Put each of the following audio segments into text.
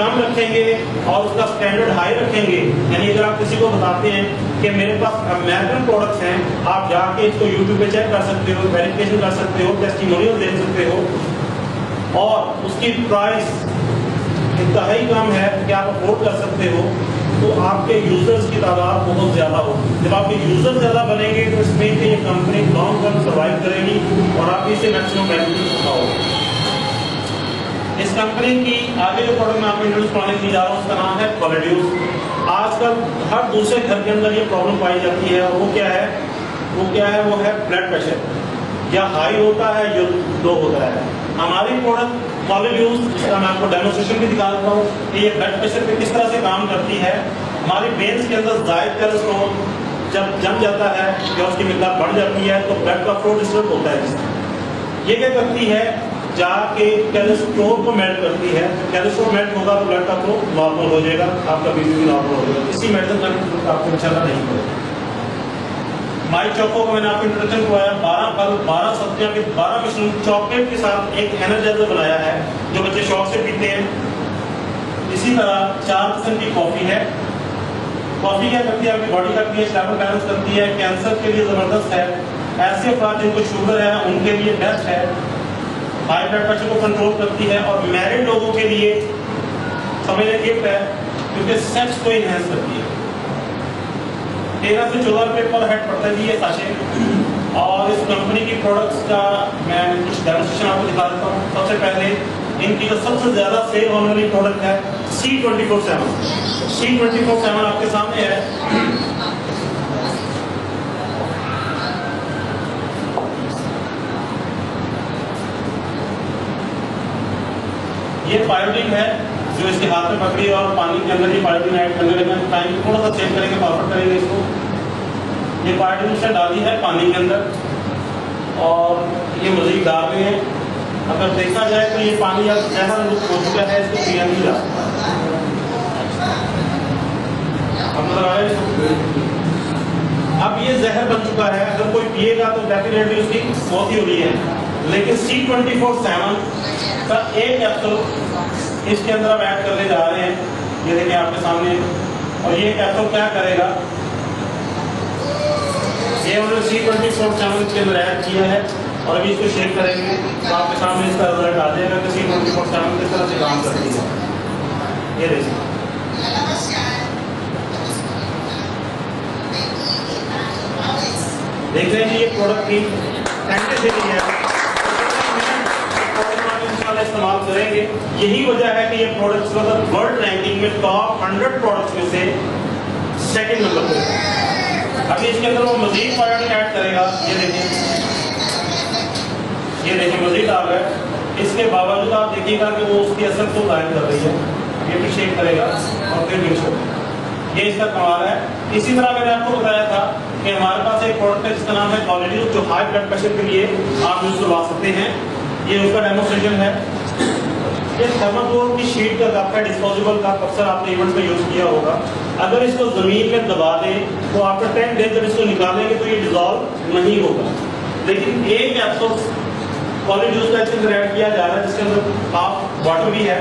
कम रखेंगे और उसका स्टैंडर्ड हाई रखेंगे, यानी अगर आप किसी को बताते हैं कि मेरे पास अमेरिकन प्रोडक्ट्स हैं, आप जाके इसको यूट्यूब पे चेक कर सकते हो, वेरिफिकेशन कर सकते हो, टेस्टिमोनियल दे सकते हो और उसकी प्राइस इंतहाई कम है कि आप अफोर्ड कर सकते हो, तो आपके यूजर्स की तादाद बहुत ज़्यादा होगी। जब आपके यूजर ज़्यादा बनेंगे तो इसमें कि ये कंपनी लॉन्ग टर्म सर्वाइव करेगी और आप इसे मैक्सिमम बेनिफिट उठाओगे। इस कंपनी की आगे जो प्रोडक्ट मैं आपको इंट्रोड्यूस करने के लिए जा रहा हूँ उसका नाम है क्वालिड्यूस। आजकल हर दूसरे घर के अंदर ये प्रॉब्लम पाई जाती है और वो क्या है वो है ब्लड प्रेशर, या हाई होता है या लो होता है। हमारी प्रोडक्ट क्वालिड्यूस, जिसका मैं आपको डेमोस्ट्रेशन भी दिखा देता हूँ कि ये ब्लड प्रेशर पे किस तरह से काम करती है। हमारी वेन्स के अंदर जायद कोलेस्ट्रॉल जब जम जाता है या उसकी मिकदार बढ़ जाती है तो ब्लड का फ्लो डिस्टर्ब होता है। ये क्या करती है, जाके कोलेस्ट्रॉल को मेल्ट करती है। कोलेस्ट्रॉल मेल्ट होगा तो ब्लड का फ्लो नॉर्मल हो जाएगा, आपका बीपी भी नॉर्मल हो जाएगा। इसी मेडिसिन का आपको इंशाल्लाह नहीं पड़ेगा। माई चोको को मैंने आपको इंट्रोडक्शन करवाया, 12 फल 12 सब्जियां के 12 मिश्रण चॉकलेट के साथ एक एनर्जाइजर बनाया है जो बच्चे शौक से पीते हैं। इसी तरह 4 किस्म की कॉफी है। कॉफी क्या करती है, आपकी बॉडी का पीएच लेवल बैलेंस करती है, कैंसर के लिए जबरदस्त है, ऐसे अफराद जिनको शुगर है उनके लिए बेस्ट है, हाई ब्लड प्रेशर को कंट्रोल करती है और मैरिड लोगों के लिए समझने गिफ्ट है क्योंकि सेक्स को इनहेंस करती है। 13 से 14 रुपये पर हेड पड़ता है ये साशे। और इस कंपनी की प्रोडक्ट्स का मैं कुछ डेमोस्ट्रेशन आपको दिखा देता हूँ। सबसे पहले इनकी जो सबसे ज्यादा सेल होने वाली प्रोडक्ट है C24/7। C24/7 आपके सामने है। ये पायोडीन है जो इसके हाथ में पकड़ी और पानी के अंदर ये पायोडीन ऐड करने लगे। टाइम थोड़ा सा चेंज करेंगे, पावर करेंगे इसको। ये पायोडीन से डाली है पानी के अंदर और ये मजीद डाल रहे हैं। अगर देखा जाए तो ये पानी अब ऐसा लुक हो चुका है, इसको पिया नहीं जा सकता। अब ये जहर बन चुका है, अगर कोई पिएगा तो डेफिनेटली उसकी मौत ही हो रही है। लेकिन C24/7 का एक कैप्सूल इसके अंदर हम ऐड करने जा रहे हैं। ये देखिए आपके सामने। और ये कैप्सूल क्या करेगा, ये उन्होंने C24/7 के अंदर ऐड किया है और अभी इसको शेक करेंगे तो आपके सामने इसका रिजल्ट आ जाएगा कि C24/7 किस तरह से काम करती है। ये देखिए, देख रहे हैं ये प्रोडक्ट की सेंटेंसिटी है, इस्तेमाल करेंगे। यही वजह है कि ये प्रोडक्ट्स वर्ल्ड रैंकिंग में टॉप 100 प्रोडक्ट्स में से सेकंड नंबर पे है। अभी इसके अंदर वो मजीद पायोडीन ऐड करेगा। ये देखिए मजीद आ गया। इसके बावजूद आप देखिएगा कि वो उसकी असर को गायब कर रही है। ये भी शेक करेगा और फिर मिक्स होगा। ये इसका कमाल है। इसी तरह मैंने आपको बताया था कि हमारे पास एक प्रोडक्ट है जिसका नाम है क्वालिड्यूस, जो हाई ब्लड प्रेशर के लिए आप यूज करवा सकते हैं। ये उसका डेमोस्ट्रेशन है। ये थर्माकोल की शीट का कप है, डिस्पोजेबल कप, अक्सर आपने इवेंट में यूज किया होगा। अगर इसको जमीन में दबा दें तो आफ्टर 10 डेज जब इसको निकालेंगे तो ये डिजॉल्व नहीं होगा। लेकिन एक कैप्सूल क्वालिड्यूस का इसके अंदर ऐड किया जा रहा है जिसके अंदर हाफ वाटर भी है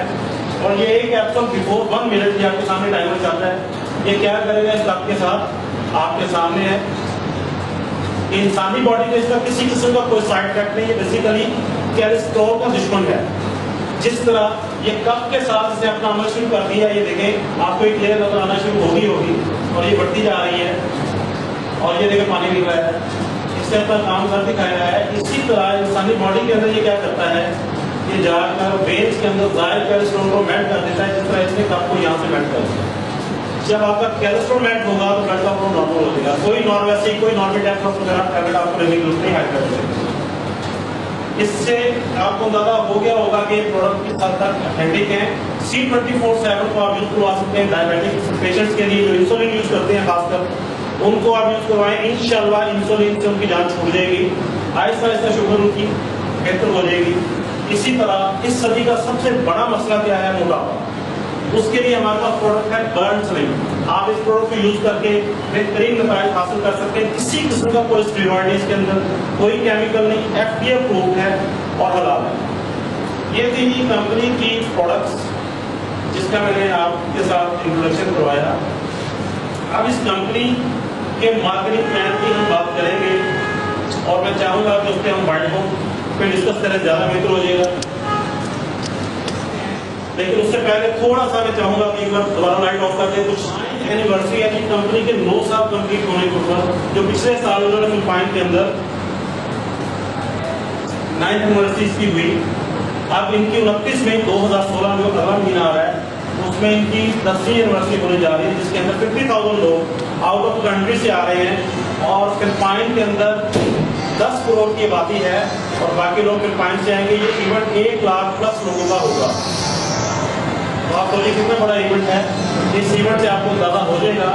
और ये एक कैप्सूल बिफोर 1 मिनट आपके सामने टाइमर चल रहा है। ये क्या करेगा इस कप के साथ आपके सामने है। इंसानी बॉडी में इसका किसी किस्म का कोई साइड इफेक्ट नहीं है। बेसिकली कोलेस्ट्रॉल का दुश्मन है। जिस तरह ये कप के साथ इसे अपना अमल शुरू कर दिया, ये देखें आपको एक लेयर नजर आना शुरू होगी और ये बढ़ती जा रही है और ये देखें पानी निकल रहा है। इससे अपना काम कर दिखाया है। इसी तरह इंसानी बॉडी के अंदर ये क्या करता है, ये जाकर वेन्स के अंदर जायद कोलेस्ट्रॉल को मेल्ट कर देता है। जिस तरह इसने कप को यहाँ से मेल्ट कर दिया। जब आपका कोलेस्ट्रॉल मेल्ट होगा तो ब्लड का फ्लो नॉर्मल हो जाएगा। कोई नॉर्मल टैबलेट आपको लेने की जरूरत नहीं है। इससे आपको अंदाजा हो गया होगा कि प्रोडक्ट किस हद तक ऑथेंटिक है। C24/7 को आप यूज करवा सकते हैं डायबिटिक पेशेंट्स के लिए जो इंसुलिन यूज करते हैं, खासकर उनको आप यूज करवाएं। इंशाल्लाह इंसुलिन से उनकी जान छूट जाएगी, आहिस्ता आहिस्ता शुगर उनकी बेहतर हो जाएगी। इसी तरह इस सदी का सबसे बड़ा मसला क्या है, मोटापा। उसके लिए हमारे पास प्रोडक्ट है बर्न स्लिम। आप इस प्रोडक्ट को यूज करके बेहतरीन नतीजे हासिल कर सकते हैं। किसी किस्म का कोई स्टेरॉइड नहीं इसके अंदर, कोई केमिकल नहीं, FDA अप्रूव्ड है और हलाल है। ये थी कंपनी की प्रोडक्ट्स जिसका मैंने आपके साथ इंट्रोडक्शन करवाया। अब इस कंपनी के मार्केटिंग प्लान की हम बात करेंगे और मैं चाहूँगा कि उस पर हम बढ़ो फिर डिस्कस करें, ज़्यादा बेहतर हो जाएगा। लेकिन उससे पहले थोड़ा सा मैं चाहूँगा कि एक बार दोबारा लाइट ऑफ करके कुछ एनिवर्सरी यानी कंपनी के 9 साल कंप्लीट होने के ऊपर जो पिछले साल उन्होंने फिलिपाइन के अंदर 9th एनिवर्सरी की हुई। अब इनकी 29 मई 2016 में अगला महीना आ रहा है, उसमें इनकी 10वीं एनिवर्सरी होने जा रही है, जिसके अंदर 50,000 लोग आउट ऑफ कंट्री से आ रहे हैं और फिलिपाइन के अंदर 10 करोड़ की आबादी है और बाकी लोग फिलिपाइन से आएंगे। ये इवेंट 1 लाख प्लस लोगों का होगा। तो आप सोचिए कितना बड़ा इवेंट है। इस इवेंट से आपको ज़्यादा हो जाएगा।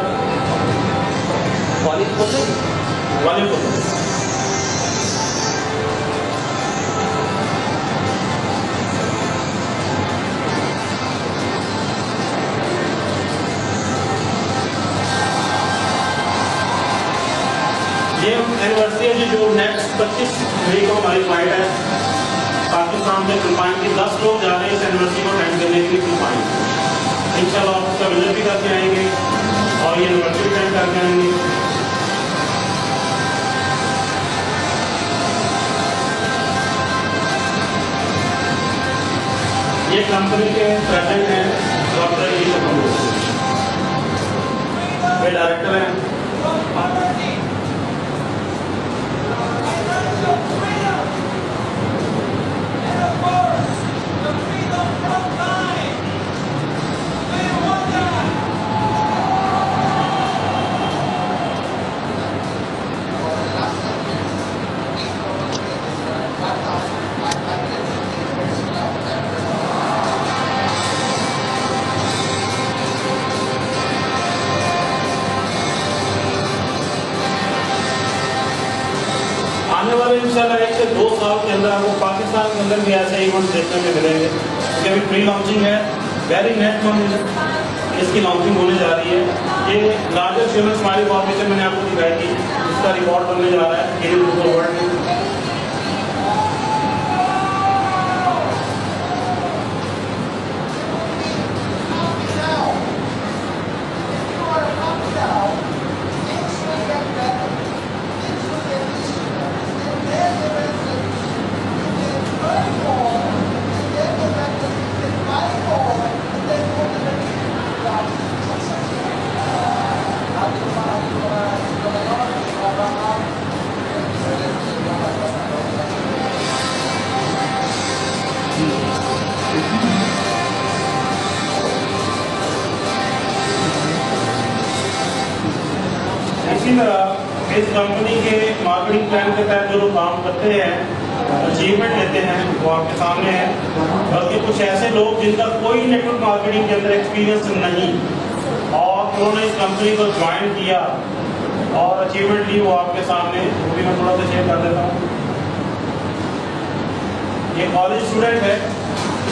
ये एनिवर्सरी है जो नेक्स्ट 25 मई को हमारी फ्लाइट है पाकिस्तान से फिलिपाइन की। 10 लोग जा रहे हैं इस एनिवर्सरी को अटेंड करने के लिए फिलिपाइन। इंशाल्लाह आप उसका विजिट भी करके आएंगे और ये एनिवर्सरी अटेंड करके आएंगे। ये कंपनी के प्रेसिडेंट हैं डॉक्टर वे डायरेक्टर हैं। आने वाले इंशाल्लाह 1 से 2 साल के अंदर आपको पाकिस्तान के अंदर भी ऐसे इवेंट देखने में मिलेंगे। क्योंकि अभी प्री लॉन्चिंग है, वेरी नेक्स्ट मंथ इसकी लॉन्चिंग होने जा रही है। ये लार्जेस्ट ह्यूमन स्माइल कॉर्पोरेशन मैंने आपको दिखाई थी, इसका रिकॉर्ड बनने जा रहा है गिनीज बुक ऑफ वर्ल्ड में। इसी तरह इस कंपनी के मार्केटिंग प्लान के तहत जो लोग काम करते हैं, अचीवमेंट लेते हैं, वो आपके सामने है। बल्कि कुछ ऐसे लोग जिनका कोई नेटवर्क मार्केटिंग के अंदर एक्सपीरियंस नहीं और उन्होंने इस कंपनी को ज्वाइन किया और अचीवमेंट ली, वो आपके सामने, वो भी मैं थोड़ा सा शेयर कर देता हूँ। ये कॉलेज स्टूडेंट है,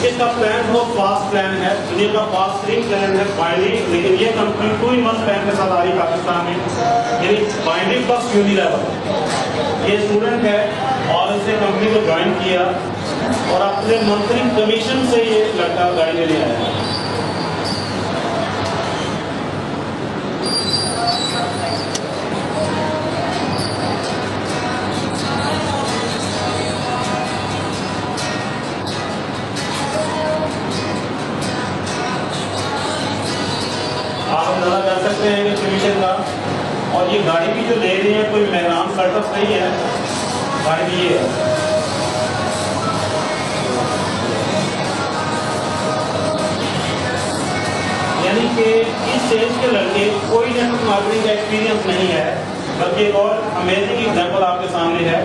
इसका प्लान बहुत फास्ट प्लान है, दुनिया का फास्ट रिंग प्लान है बाइंडिंग। लेकिन ये कंपनी 2 month प्लान के साथ आ रही पाकिस्तान में, यानी बाइंडिंग प्लस यूनिलेवल। ये स्टूडेंट है और इसने कंपनी को ज्वाइन किया और अपने मंथली कमीशन से ये लड़का गाड़ी लेने आया। आप अंदाजा कर सकते हैं कि कमीशन का। और ये गाड़ी भी जो ले रहे हैं कोई मेहरान सर्टअप नहीं है, गाड़ी भी ये है। यानी कि इस स्टेज के लड़के कोई नेटवर्क मार्केटिंग का एक्सपीरियंस नहीं है। बल्कि एक और अमेजिंग एग्जाम्पल आपके सामने है,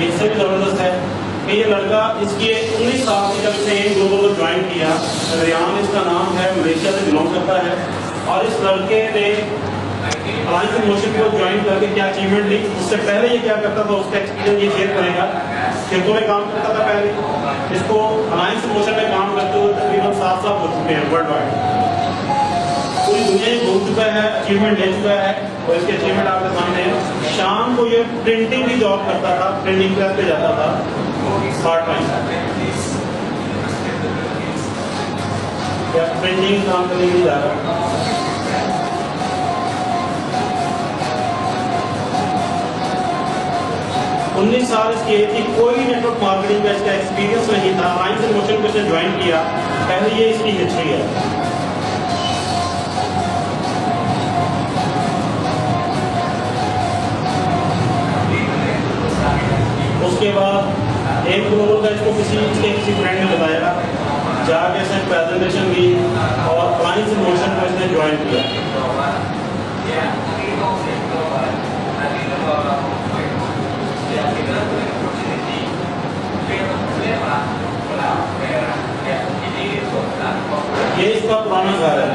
इससे भी ज़बरदस्त है कि ये लड़का इसकी 19 साल की जब से ग्लोबल को ज्वाइन किया, रियान इसका नाम है, मलेशिया से बिलोंग करता है। और इस लड़के ने अलायंस इन मोशन को ज्वाइन करके क्या अचीवमेंट ली, उससे पहले ये क्या करता था उसका एक्सपीरियंस ये शेयर करेगा। खेतों में काम करता था पहले, इसको अलायंस इन मोशन में काम करते हुए तकरीबन 7 साल हो चुके हैं वर्ल्ड वाइड। पूरी दुनिया में घूम चुका है, अचीवमेंट ले चुका है और इसके अचीवमेंट आपके सामने है। शाम को ये प्रिंटिंग की जॉब करता था, प्रिंटिंग प्रेस पे जाता था पार्ट टाइम। या प्रिंटिंग काम करने के लिए जा रहा है। 19 साल इसकी एज थी, कोई नेटवर्क मार्केटिंग का इसका एक्सपीरियंस नहीं था। लाइन्स एंड मोशन को इसने ज्वाइन किया, पहले ये इसकी हिस्ट्री है। उसके बाद एक ग्लोबल का इसको किसी फ्रेंड ने बताया, जाके इसने प्रेजेंटेशन दी और लाइन्स एंड मोशन को इसने ज्वाइन किया। ये इसका पुराना घर है।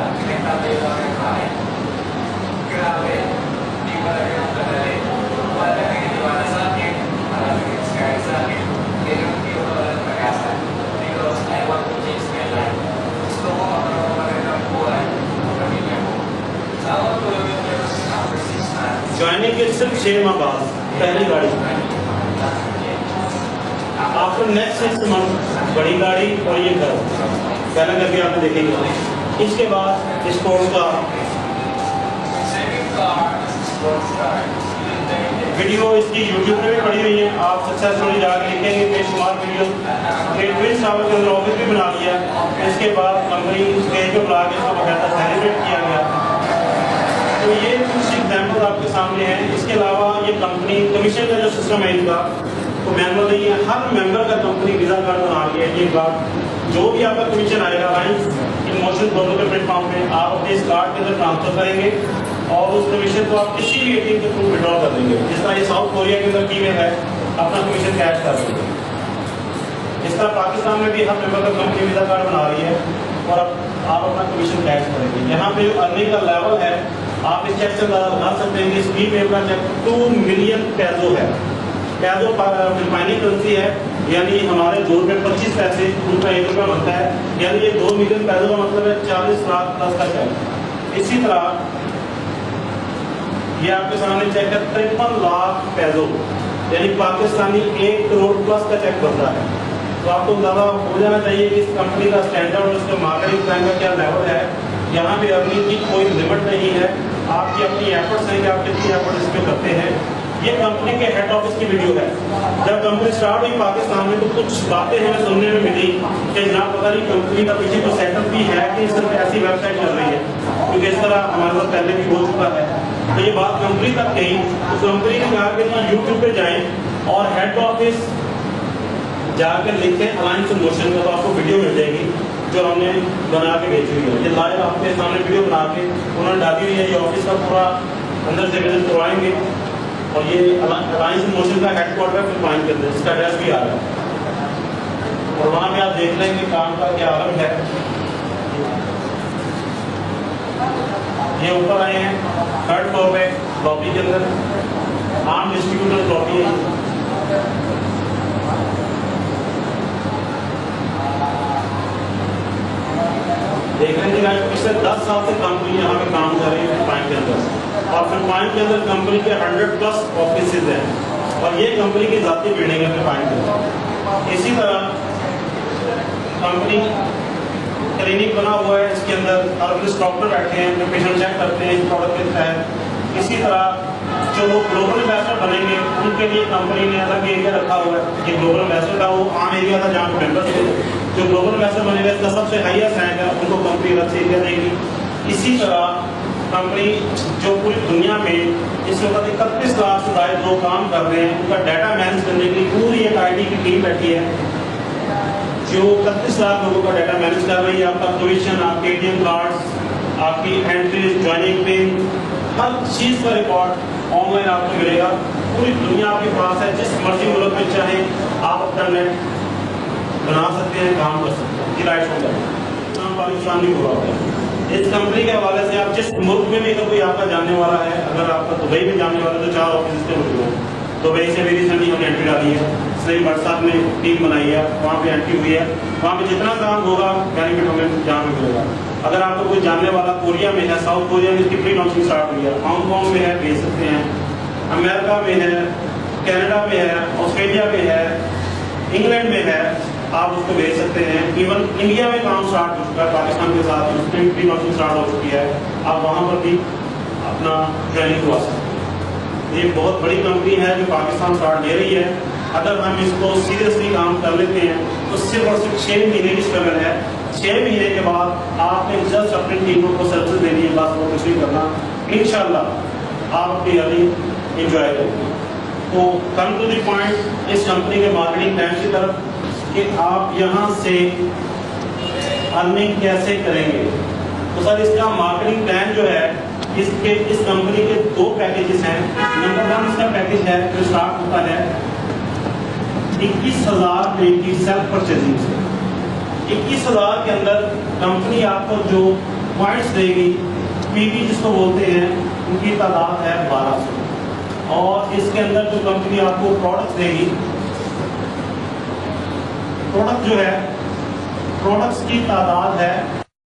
ज्वाइनिंग के सिर्फ 6 माह बाद पहली गाड़ी, आफ्टर नेक्स्ट 6 मंथ बड़ी गाड़ी और ये घर पहला करके आपने देखेंगे। इसके बाद स्पोर्ट्स का वीडियो इसकी यूट्यूब पे भी पड़ी हुई है, आप सक्सेसफुली जाकर लिखेंगे बेशुमार वीडियो। ट्विन टावर के अंदर ऑफिस भी बना लिया, इसके बाद कंपनी स्टेज पे बुला के इसको बकायदा सेलिब्रेट किया गया। तो ये कुछ एग्जाम्पल आपके सामने है। इसके अलावा ये कंपनी कमीशन का जो सिस्टम है इनका तो मैनुअल नहीं है, हर मेंबर का कंपनी वीजा कार्ड बना लिया है। ये कार्ड जो भी आपका कमीशन आएगा लाइन्स एंड मोशन दोनों के प्लेटफॉर्म पे आप अपने इस कार्ड के अंदर ट्रांसफर करेंगे और उस कमीशन को आप किसी भी एटीएम के थ्रू विड्रॉ कर देंगे। जिस तरह ये साउथ कोरिया के अंदर की में है, अपना कमीशन कैश कर देंगे। इस तरह पाकिस्तान में भी हर मेंबर का कंपनी वीजा कार्ड बना रही है और अब आप अपना कमीशन कैश करेंगे। यहाँ पे जो अर्निंग का लेवल है आप इस चेक से बता सकते हैं कि स्पीड वेव का चेक 2 मिलियन पैसो है। पैसो फिलिपाइनी करेंसी है, यानी हमारे ₹2 में 25 पैसे, उनका ₹1 बनता है, यानी ये 2 मिलियन पैसों का मतलब है 40 लाख प्लस का चेक। इसी तरह ये आपके सामने चेक है 53 लाख पैसो, यानी पाकिस्तानी 1 करोड़ प्लस का चेक बनता है। तो आपको ज़्यादा हो जाना चाहिए कि इस कंपनी का स्टैंडर्ड और इसका मार्केटिंग प्लान का क्या लेवल है। यहाँ पे अर्निंग की कोई लिमिट नहीं है, आपकी अपनी एफर्ट्स हैं कि आप कितनी एफर्ट इस पर करते हैं। ये कंपनी के हेड ऑफिस की वीडियो है। जब कंपनी स्टार्ट हुई पाकिस्तान में तो कुछ बातें हमें सुनने में मिली कि जनाब पता नहीं कंपनी का पीछे कोई सेटअप भी है कि सिर्फ ऐसी वेबसाइट चल रही है, क्योंकि इस तरह हमारे साथ पहले भी हो चुका है। तो ये बात कंपनी तक गई तो कंपनी ने कहा कि यूट्यूब पे जाएं और हेड ऑफिस जाकर लिखें अलायंस एंड मोशन में, तो आपको वीडियो मिल जाएगी जो हमने बना के भेजी हुई है। ये लाइव आपके सामने वीडियो बना के उन्होंने डाली हुई है। ये ऑफिस का पूरा अंदर से विजिट करवाएंगे और ये अलायंस एंड मोशन का हेडक्वार्टर है फिलिपाइन के अंदर, इसका एड्रेस भी आ रहा है और वहाँ पे आप देख लेंगे काम का क्या आलम है। ये ऊपर आए हैं 3rd फ्लोर पे लॉबी के अंदर, आर्म डिस्ट्रीब्यूटर लॉबी है। देख रहे हैं पिछले 10 साल से कंपनी यहाँ पे काम कर रही है फिलिपाइन के अंदर और फिलिपाइन के अंदर कंपनी के 100+ ऑफिस हैं और ये कंपनी की जाती बिल्डिंग है फिलिपाइन के अंदर। इसी तरह कंपनी क्लिनिक बना हुआ है, इसके अंदर हर्बलिस्ट डॉक्टर बैठे हैं जो पेशेंट चेक करते हैं इस प्रोडक्ट के तहत। इसी तरह जो लोग ग्लोबल एम्बेसडर बनेंगे उनके लिए कंपनी ने अलग एरिया रखा हुआ है। ये ग्लोबल एम्बेसडर का वो आम एरिया था जहाँ पे मेंबर्स थे। जो ग्लोबल एम्बेसडर बनेगा इसका सबसे हाईएस्ट रैंक है, उनको कंपनी अलग से एरिया देगी। इसी तरह कंपनी जो पूरी दुनिया में इस वक्त 31 लाख से ज्यादा लोग काम कर रहे हैं, उनका डाटा मैनेज करने के लिए पूरी एक IT की टीम बैठी है जो 31 लाख लोगों का डाटा मैनेज कर रही है। आपका कमीशन, आपके ATM कार्ड्स, आपकी एंट्रीज, ज्वाइनिंग पिन, हर चीज़ का रिकॉर्ड ऑनलाइन आपको मिलेगा। पूरी दुनिया आपके पास है, जिस मर्जी मुल्क में चाहे आप अपना नेट बना सकते हैं, काम कर सकते हैं। राइट होगा पाकिस्तान भी हुआ है। इस कंपनी के हवाले से आप जिस मुल्क में भी अगर कोई आपका जानने वाला है, अगर आपका दुबई में जानने वाला है तो 4 ऑफिस के मौजूद है। दुबई से भी रिसेंटली हमने एंट्री डाली है, इसलिए व्हाट्सएप में टीम बनाई है, वहाँ पे एंट्री हुई है। वहाँ पे जितना काम होगा बेनिफिट हमें जहाँ पे मिलेगा। अगर आपको कोई जानने वाला कोरिया में है, साउथ कोरिया में इसकी प्री लॉन्चिंग स्टार्ट हुई है, हांगकॉन्ग में है, भेज सकते हैं, अमेरिका में है, कनाडा में है, ऑस्ट्रेलिया में है, इंग्लैंड में है, आप उसको भेज सकते हैं। इवन इंडिया में काम स्टार्ट हो चुका है, पाकिस्तान के साथ उसमें भी लॉन्चिंग स्टार्ट हो चुकी है, आप वहाँ पर भी अपना ट्रेनिंग करवा सकते हैं। ये बहुत बड़ी कंपनी है जो पाकिस्तान स्टार्ट ले रही है। अगर हम इसको सीरियसली काम कर लेते हैं तो सिर्फ और सिर्फ 6 महीने की स्ट्रगल है। 6 महीने के बाद आपने जस्ट अपनी टीमों को सर्विस देनी है, बस वो कुछ नहीं करना। इंशाल्लाह आप अपनी अर्निंग एंजॉय करेंगे। तो कम टू द पॉइंट इस कंपनी के मार्केटिंग प्लान की तरफ कि आप यहाँ से अर्निंग कैसे करेंगे। तो सर इसका मार्केटिंग प्लान जो है इस कंपनी के 2 पैकेजेस हैं। नंबर 1 इसका पैकेज है जो स्टार्ट होता है 21,000 रुपये की सेल्फ परचेजिंग से। 21,000 के अंदर कंपनी आपको जो पॉइंट्स देगी, पीवी जिसको बोलते हैं, उनकी तादाद है 1200। और इसके अंदर जो कंपनी आपको प्रोडक्ट्स देगी, प्रोडक्ट जो है, प्रोडक्ट्स की तादाद है